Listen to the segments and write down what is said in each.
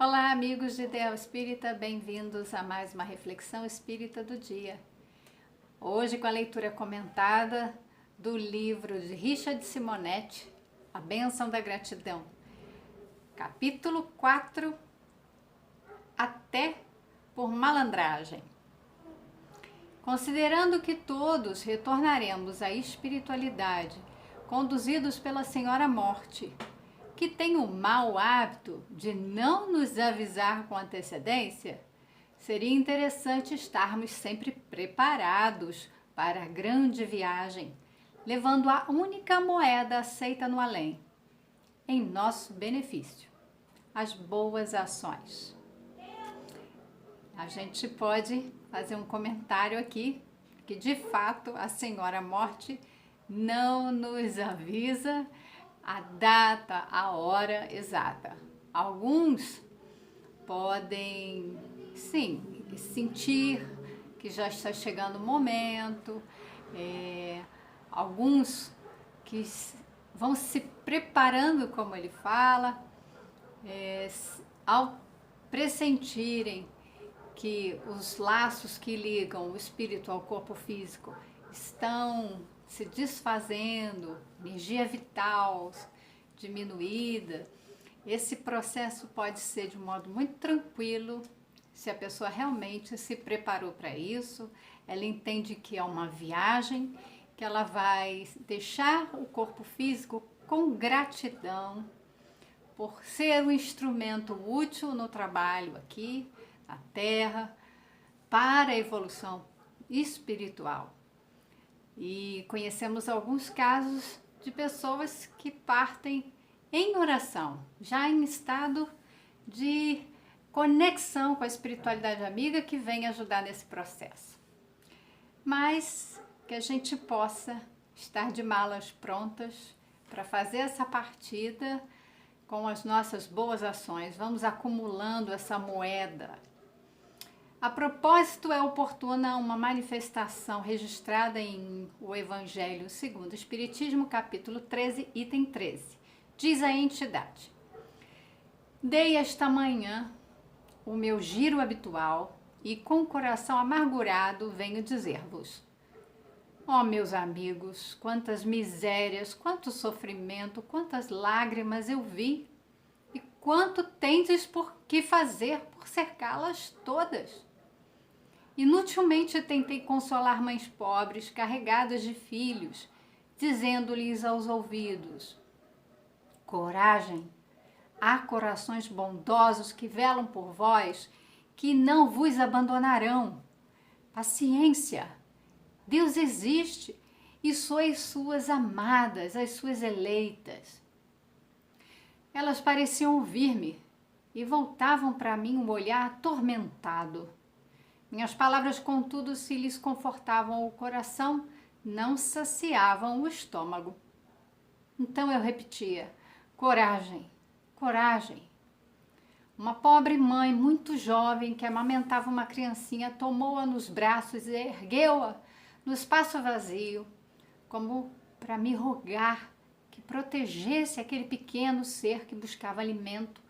Olá, amigos de Ideal Espírita, bem-vindos a mais uma reflexão espírita do dia. Hoje, com a leitura comentada do livro de Richard Simonetti, A Bênção da Gratidão, capítulo 4, Até por Malandragem. Considerando que todos retornaremos à espiritualidade, conduzidos pela Senhora Morte, que tem o mau hábito de não nos avisar com antecedência, seria interessante estarmos sempre preparados para a grande viagem, levando a única moeda aceita no além, em nosso benefício, as boas ações. A gente pode fazer um comentário aqui, que de fato a Senhora Morte não nos avisa a data, a hora exata. Alguns podem, sim, sentir que já está chegando o momento, alguns que vão se preparando, como ele fala, ao pressentirem que os laços que ligam o espírito ao corpo físico estão se desfazendo, energia vital diminuída. Esse processo pode ser de um modo muito tranquilo, se a pessoa realmente se preparou para isso, ela entende que é uma viagem, que ela vai deixar o corpo físico com gratidão por ser um instrumento útil no trabalho aqui, na Terra, para a evolução espiritual. E conhecemos alguns casos de pessoas que partem em oração, já em estado de conexão com a espiritualidade amiga que vem ajudar nesse processo. Mas que a gente possa estar de malas prontas para fazer essa partida com as nossas boas ações. Vamos acumulando essa moeda. A propósito, é oportuna uma manifestação registrada em o Evangelho segundo o Espiritismo, capítulo 13, item 13. Diz a entidade: dei esta manhã o meu giro habitual e com o coração amargurado venho dizer-vos: ó meus amigos, quantas misérias, quanto sofrimento, quantas lágrimas eu vi e quanto tendes por que fazer por cercá-las todas. Inutilmente tentei consolar mães pobres, carregadas de filhos, dizendo-lhes aos ouvidos: coragem, há corações bondosos que velam por vós, que não vos abandonarão. Paciência, Deus existe e sois suas amadas, as suas eleitas. Elas pareciam ouvir-me e voltavam para mim um olhar atormentado. Minhas palavras, contudo, se lhes confortavam o coração, não saciavam o estômago. Então eu repetia: coragem, coragem. Uma pobre mãe, muito jovem, que amamentava uma criancinha, tomou-a nos braços e ergueu-a no espaço vazio, como para me rogar que protegesse aquele pequeno ser que buscava alimento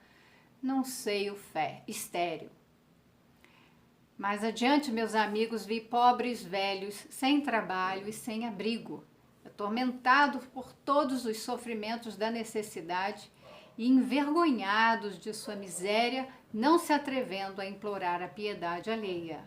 num seio estéril. Mais adiante, meus amigos, vi pobres velhos sem trabalho e sem abrigo, atormentados por todos os sofrimentos da necessidade e envergonhados de sua miséria, não se atrevendo a implorar a piedade alheia.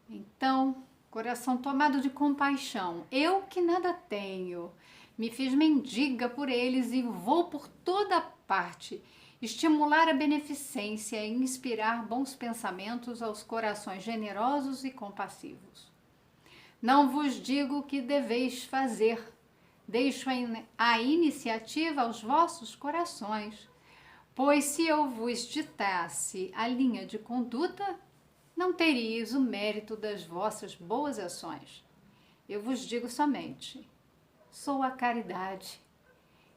Então, coração tomado de compaixão, eu que nada tenho, me fiz mendiga por eles e vou por toda parte estimular a beneficência e inspirar bons pensamentos aos corações generosos e compassivos. Não vos digo o que deveis fazer, deixo a iniciativa aos vossos corações, pois se eu vos ditasse a linha de conduta, não teríeis o mérito das vossas boas ações. Eu vos digo somente: sou a caridade,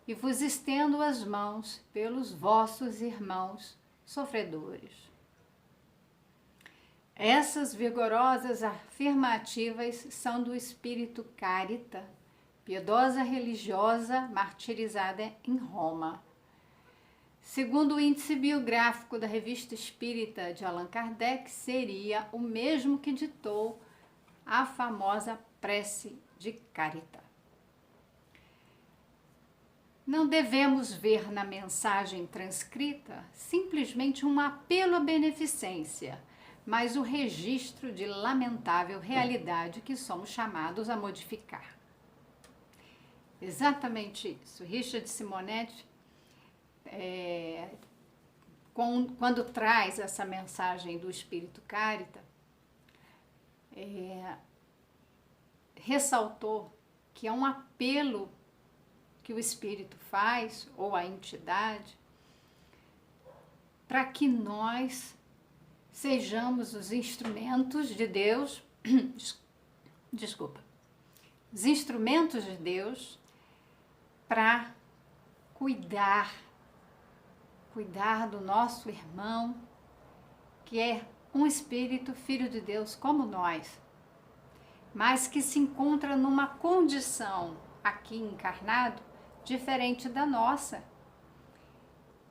e vos estendo as mãos pelos vossos irmãos sofredores. Essas vigorosas afirmativas são do espírito Carita, piedosa religiosa martirizada em Roma. Segundo o índice biográfico da Revista Espírita de Allan Kardec, seria o mesmo que ditou a famosa prece de Carita. Não devemos ver na mensagem transcrita simplesmente um apelo à beneficência, mas o registro de lamentável realidade que somos chamados a modificar. Exatamente isso. Richard Simonetti, quando traz essa mensagem do Espírito Carita, ressaltou que é um apelo que o Espírito faz, ou a entidade, para que nós sejamos os instrumentos de Deus, os instrumentos de Deus para cuidar do nosso irmão, que é um espírito filho de Deus como nós, mas que se encontra numa condição aqui encarnado diferente da nossa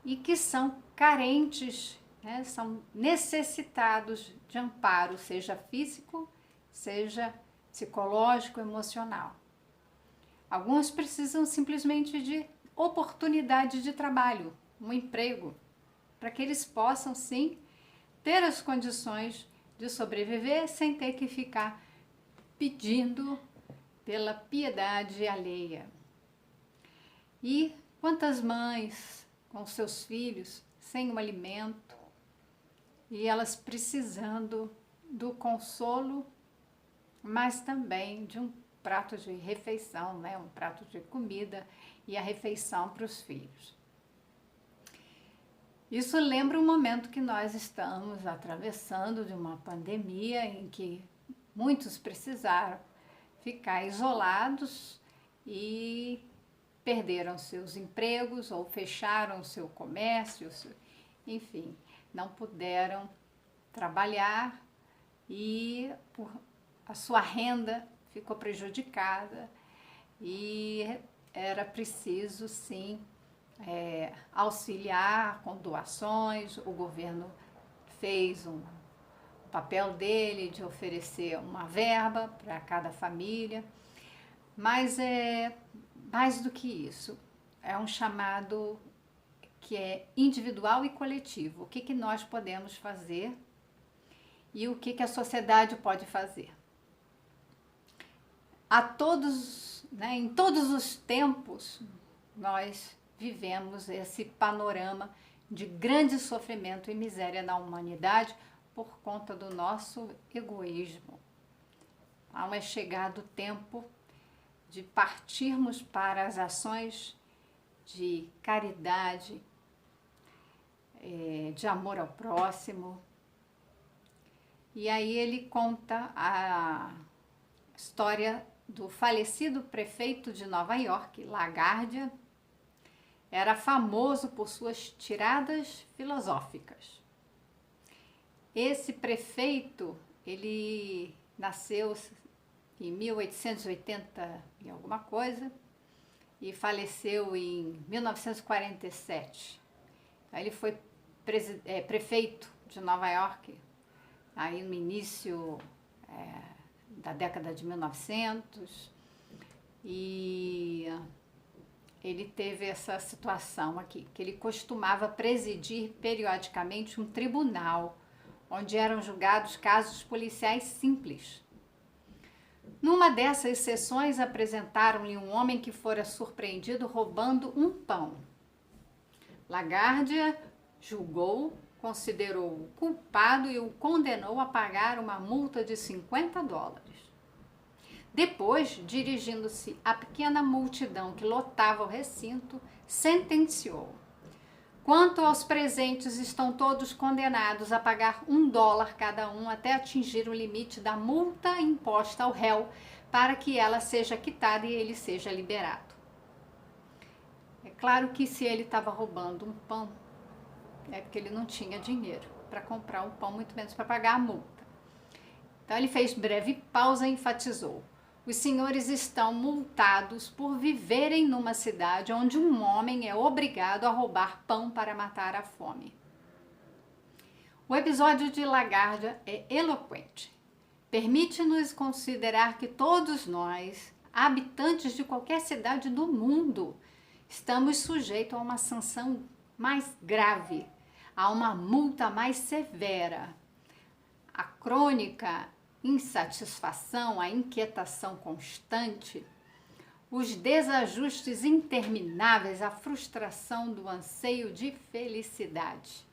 e que são carentes, né, são necessitados de amparo, seja físico, seja psicológico, emocional. Alguns precisam simplesmente de oportunidade de trabalho, um emprego, para que eles possam, sim, ter as condições de sobreviver sem ter que ficar pedindo pela piedade alheia. E quantas mães com seus filhos sem um alimento e elas precisando do consolo, mas também de um prato de refeição, né? Um prato de comida e a refeição para os filhos. Isso lembra um momento que nós estamos atravessando de uma pandemia em que muitos precisaram ficar isolados e perderam seus empregos ou fecharam seu comércio, enfim, não puderam trabalhar e a sua renda ficou prejudicada e era preciso, sim, auxiliar com doações. O governo fez o papel dele de oferecer uma verba para cada família, mas mais do que isso, é um chamado que é individual e coletivo. O que nós podemos fazer e o que a sociedade pode fazer. A todos, né, em todos os tempos, nós vivemos esse panorama de grande sofrimento e miséria na humanidade por conta do nosso egoísmo. Então, é chegado o tempo de partirmos para as ações de caridade, de amor ao próximo. E aí ele conta a história do falecido prefeito de Nova York, LaGuardia. Era famoso por suas tiradas filosóficas. Esse prefeito, ele nasceu em 1880 e alguma coisa e faleceu em 1947. Aí ele foi prefeito de Nova York aí no início da década de 1900 e ele teve essa situação aqui, que ele costumava presidir periodicamente um tribunal onde eram julgados casos policiais simples. Numa dessas sessões, apresentaram-lhe um homem que fora surpreendido roubando um pão. LaGuardia julgou, considerou-o culpado e o condenou a pagar uma multa de $50. Depois, dirigindo-se à pequena multidão que lotava o recinto, sentenciou: quanto aos presentes, estão todos condenados a pagar $1 cada um até atingir o limite da multa imposta ao réu para que ela seja quitada e ele seja liberado. É claro que se ele estava roubando um pão, é porque ele não tinha dinheiro para comprar um pão, muito menos para pagar a multa. Então ele fez breve pausa e enfatizou: Os senhores estão multados por viverem numa cidade onde um homem é obrigado a roubar pão para matar a fome. O episódio de Lagarde é eloquente. Permite-nos considerar que todos nós, habitantes de qualquer cidade do mundo, estamos sujeitos a uma sanção mais grave, a uma multa mais severa. A crônica insatisfação, a inquietação constante, os desajustes intermináveis, a frustração do anseio de felicidade.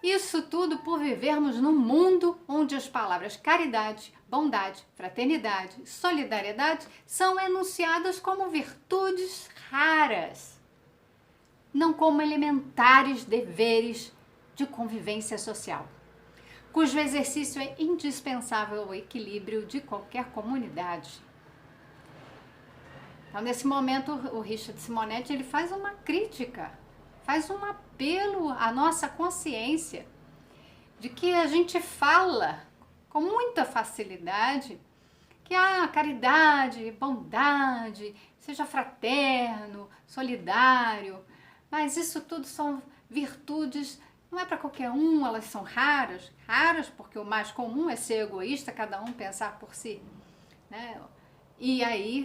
Isso tudo por vivermos num mundo onde as palavras caridade, bondade, fraternidade, solidariedade são enunciadas como virtudes raras, não como elementares deveres de convivência social, cujo exercício é indispensável ao equilíbrio de qualquer comunidade. Então, nesse momento, o Richard Simonetti ele faz uma crítica, faz um apelo à nossa consciência de que a gente fala com muita facilidade que a caridade, bondade, seja fraterno, solidário, mas isso tudo são virtudes. Não é para qualquer um, elas são raras, porque o mais comum é ser egoísta, cada um pensar por si, né? E aí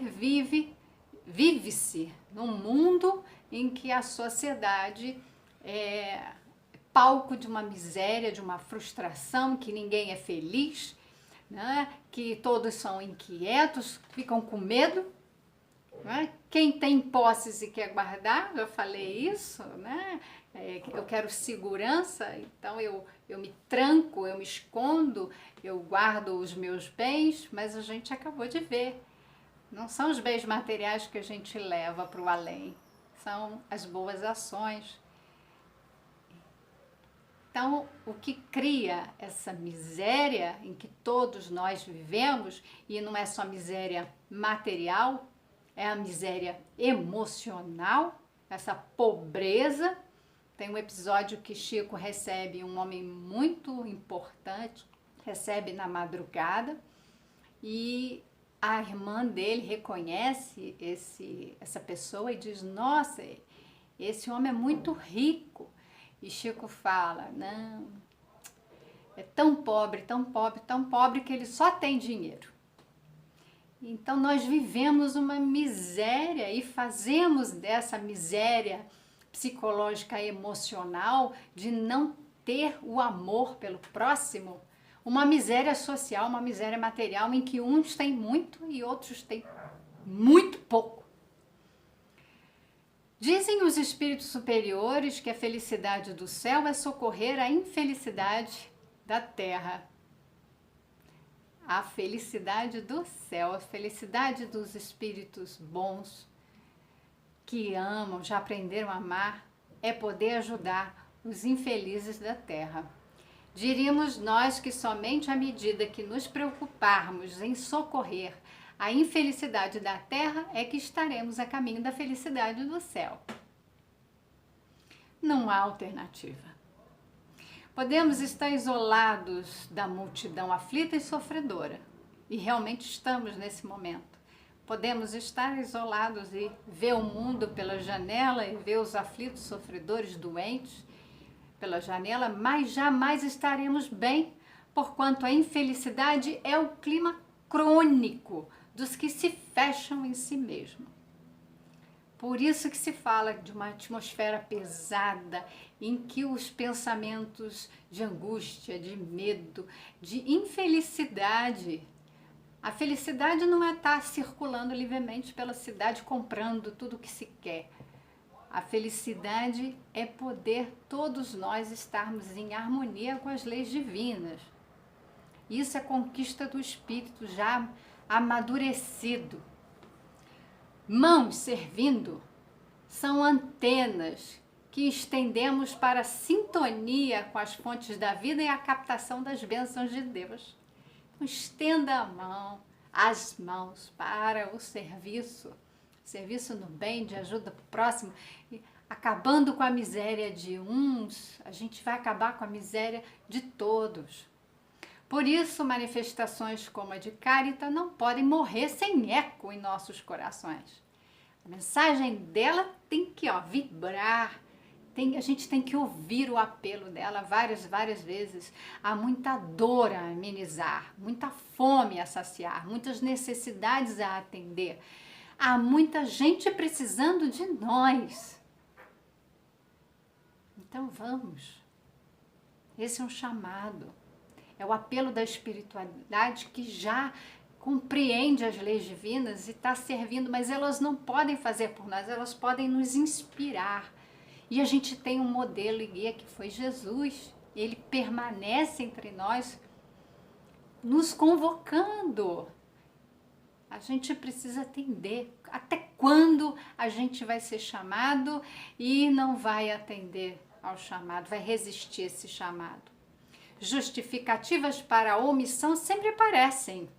vive-se num mundo em que a sociedade é palco de uma miséria, de uma frustração, que ninguém é feliz, né? Que todos são inquietos, ficam com medo, né? Quem tem posses e quer guardar, eu falei isso, né? Eu quero segurança, então eu me tranco, eu me escondo, eu guardo os meus bens, mas a gente acabou de ver. Não são os bens materiais que a gente leva para o além, são as boas ações. Então, o que cria essa miséria em que todos nós vivemos, e não é só miséria material, é a miséria emocional, essa pobreza. Tem um episódio que Chico recebe um homem muito importante, recebe na madrugada, e a irmã dele reconhece essa pessoa e diz: nossa, esse homem é muito rico. E Chico fala: não, é tão pobre, tão pobre, tão pobre que ele só tem dinheiro. Então nós vivemos uma miséria e fazemos dessa miséria psicológica, emocional, de não ter o amor pelo próximo, uma miséria social, uma miséria material em que uns têm muito e outros têm muito pouco. Dizem os espíritos superiores que a felicidade do céu é socorrer a infelicidade da terra. A felicidade do céu, a felicidade dos espíritos bons, que amam, já aprenderam a amar, é poder ajudar os infelizes da terra. Diríamos nós que somente à medida que nos preocuparmos em socorrer a infelicidade da terra é que estaremos a caminho da felicidade do céu. Não há alternativa. Podemos estar isolados da multidão aflita e sofredora, e realmente estamos nesse momento. Podemos estar isolados e ver o mundo pela janela e ver os aflitos, sofredores, doentes pela janela, mas jamais estaremos bem, porquanto a infelicidade é o clima crônico dos que se fecham em si mesmo. Por isso que se fala de uma atmosfera pesada, em que os pensamentos de angústia, de medo, de infelicidade. A felicidade não é estar circulando livremente pela cidade comprando tudo o que se quer. A felicidade é poder todos nós estarmos em harmonia com as leis divinas. Isso é conquista do espírito já amadurecido. Mãos servindo são antenas que estendemos para a sintonia com as fontes da vida e a captação das bênçãos de Deus. Então, estenda a mão, as mãos para o serviço no bem, de ajuda próxima, acabando com a miséria de uns, a gente vai acabar com a miséria de todos. Por isso, manifestações como a de Carita não podem morrer sem eco em nossos corações. A mensagem dela tem que vibrar, a gente tem que ouvir o apelo dela várias vezes. Há muita dor a amenizar, muita fome a saciar, muitas necessidades a atender. Há muita gente precisando de nós. Então vamos. Esse é um chamado. É o apelo da espiritualidade que já compreende as leis divinas e está servindo, mas elas não podem fazer por nós, elas podem nos inspirar. E a gente tem um modelo e guia que foi Jesus. Ele permanece entre nós, nos convocando. A gente precisa atender. Até quando a gente vai ser chamado e não vai atender ao chamado, vai resistir a esse chamado? Justificativas para a omissão sempre aparecem.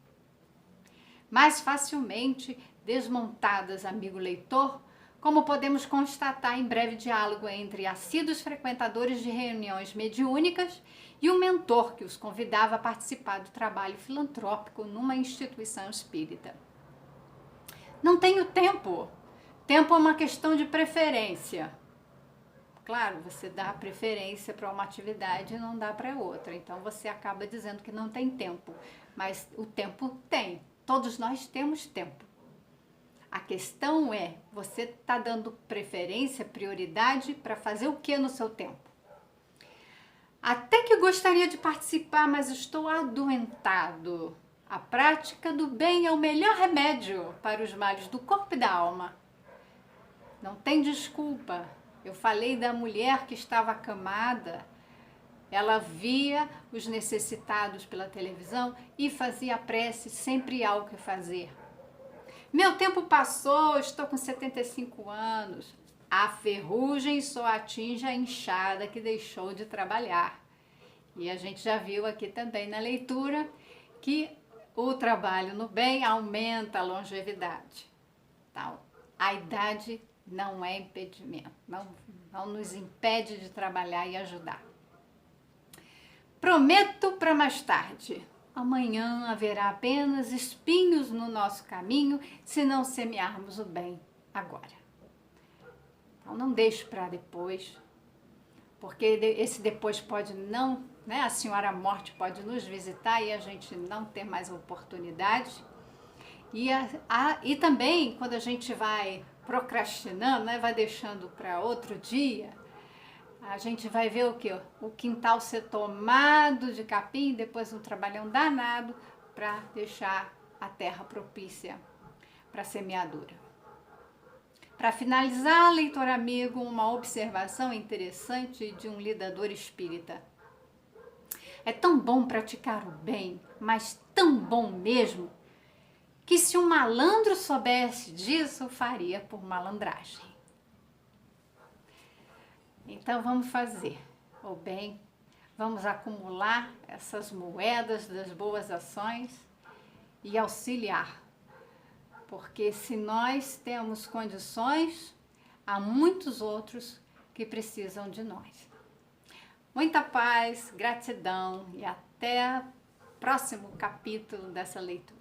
Mais facilmente desmontadas, amigo leitor, como podemos constatar em breve diálogo entre assíduos frequentadores de reuniões mediúnicas e um mentor que os convidava a participar do trabalho filantrópico numa instituição espírita. Não tenho tempo. Tempo é uma questão de preferência. Claro, você dá preferência para uma atividade e não dá para outra. Então você acaba dizendo que não tem tempo. Mas o tempo tem. Todos nós temos tempo. A questão é, você está dando preferência, prioridade para fazer o que no seu tempo? Até que gostaria de participar, mas estou adoentado. A prática do bem é o melhor remédio para os males do corpo e da alma. Não tem desculpa. Eu falei da mulher que estava acamada. Ela via os necessitados pela televisão e fazia prece, sempre há o que fazer. Meu tempo passou, estou com 75 anos. A ferrugem só atinge a inchada que deixou de trabalhar. E a gente já viu aqui também na leitura que o trabalho no bem aumenta a longevidade. Então, a idade não é impedimento, não nos impede de trabalhar e ajudar. Prometo para mais tarde. Amanhã haverá apenas espinhos no nosso caminho se não semearmos o bem agora. Então não deixe para depois, porque esse depois pode não, né? A Senhora Morte pode nos visitar e a gente não ter mais oportunidade. E também quando a gente vai procrastinando, né? Vai deixando para outro dia, a gente vai ver o quê? O quintal ser tomado de capim, depois um trabalhão danado para deixar a terra propícia para a semeadura. Para finalizar, leitor amigo, uma observação interessante de um lidador espírita. É tão bom praticar o bem, mas tão bom mesmo, que se um malandro soubesse disso, faria por malandragem. Então vamos fazer o bem, vamos acumular essas moedas das boas ações e auxiliar. Porque se nós temos condições, há muitos outros que precisam de nós. Muita paz, gratidão e até o próximo capítulo dessa leitura.